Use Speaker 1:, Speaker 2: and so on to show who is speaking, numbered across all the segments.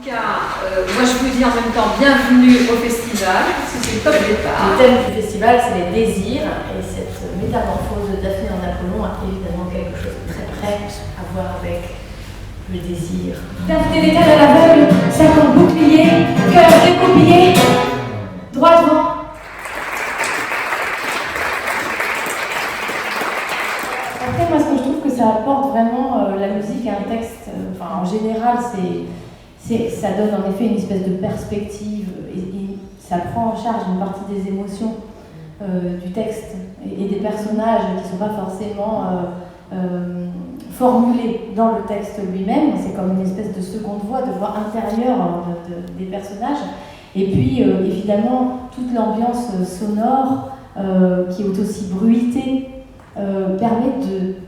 Speaker 1: cas, moi je vous dis en même temps bienvenue au festival, parce que c'est le top départ.
Speaker 2: Le thème du festival, c'est les désirs, et cette métamorphose de Daphné en Apollon a évidemment quelque chose de très près à voir avec le désir.
Speaker 3: Daphné décale à l'aveugle, sac en bouclier, cœur découpillé, droit devant. Après, moi, ce que je trouve que ça apporte vraiment la musique à un texte, enfin, en général, ça donne en effet une espèce de perspective et ça prend en charge une partie des émotions du texte et des personnages qui ne sont pas forcément formulés dans le texte lui-même. C'est comme une espèce de seconde voix, de voix intérieure des personnages. Et puis, évidemment, toute l'ambiance sonore qui est aussi bruitée permet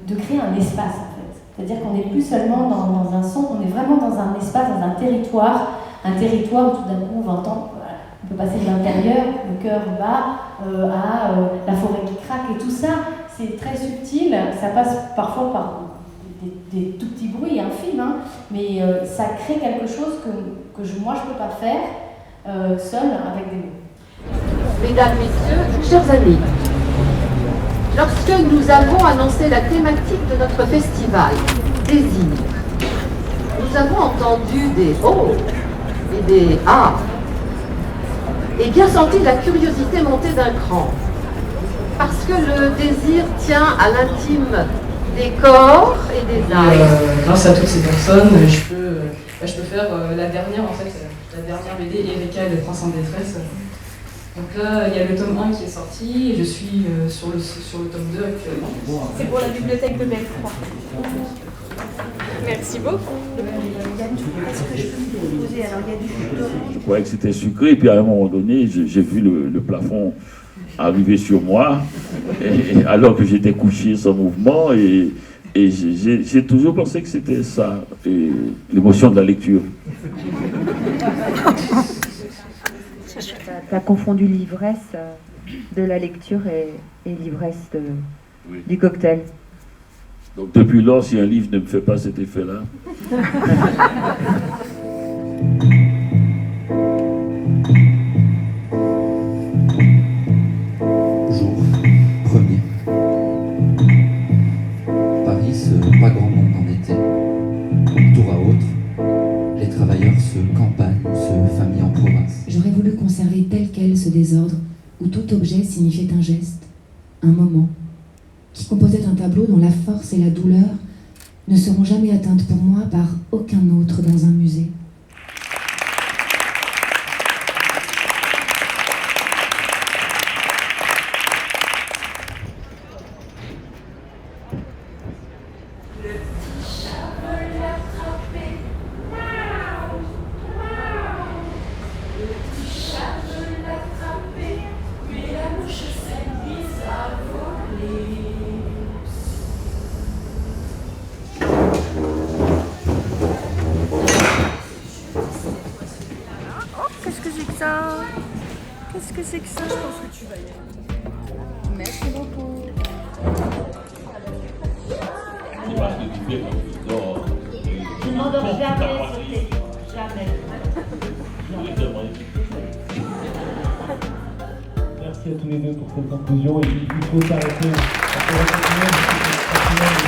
Speaker 3: de créer un espace, en fait. C'est-à-dire qu'on n'est plus seulement dans un son, on est vraiment dans un espace, dans un territoire où tout d'un coup on va entendre, on peut passer de l'intérieur, le cœur bat, à la forêt qui craque, et tout ça, c'est très subtil, ça passe parfois par des tout petits bruits infimes, hein, mais ça crée quelque chose que moi je ne peux pas faire seul avec des mots.
Speaker 4: Mesdames, Messieurs, chers amis, lorsque nous avons annoncé la thématique de notre festival, Désir, nous avons entendu des « oh » et des « ah » et bien senti la curiosité monter d'un cran. Parce que le désir tient à l'intime des corps et des âmes.
Speaker 5: Grâce à toutes ces personnes, je peux faire la dernière, en fait, la dernière BD, Erika et le prince en détresse. Donc là, il y a le tome 1 qui est sorti, et je suis sur le tome 2 actuellement.
Speaker 6: C'est pour la bibliothèque de Belfort. Merci beaucoup.
Speaker 7: Je croyais que c'était sucré, et puis à un moment donné, j'ai vu le plafond arriver sur moi, alors que j'étais couché sans mouvement, et j'ai toujours pensé que c'était ça, l'émotion de la lecture.
Speaker 8: Tu as confondu l'ivresse de la lecture et l'ivresse du cocktail.
Speaker 7: Donc depuis lors, si un livre ne me fait pas cet effet-là...
Speaker 9: Jour premier. Paris, pas grand monde en été. Tour à autre, les travailleurs se campagnent, se famillent en province.
Speaker 3: J'aurais voulu conserver tel quel ce désordre, où tout objet signifiait un geste, un moment, qui composait un tableau dont la force et la douleur ne seront jamais atteintes pour moi par aucun autre dans un musée.
Speaker 6: Qu'est-ce que c'est que ça? Qu'est-ce que c'est que ça? Je pense que tu vas y aller. Merci beaucoup.
Speaker 2: Je ne m'endors jamais sauter. Jamais.
Speaker 10: Merci à tous les deux pour cette conclusion. Et il faut s'arrêter. Merci.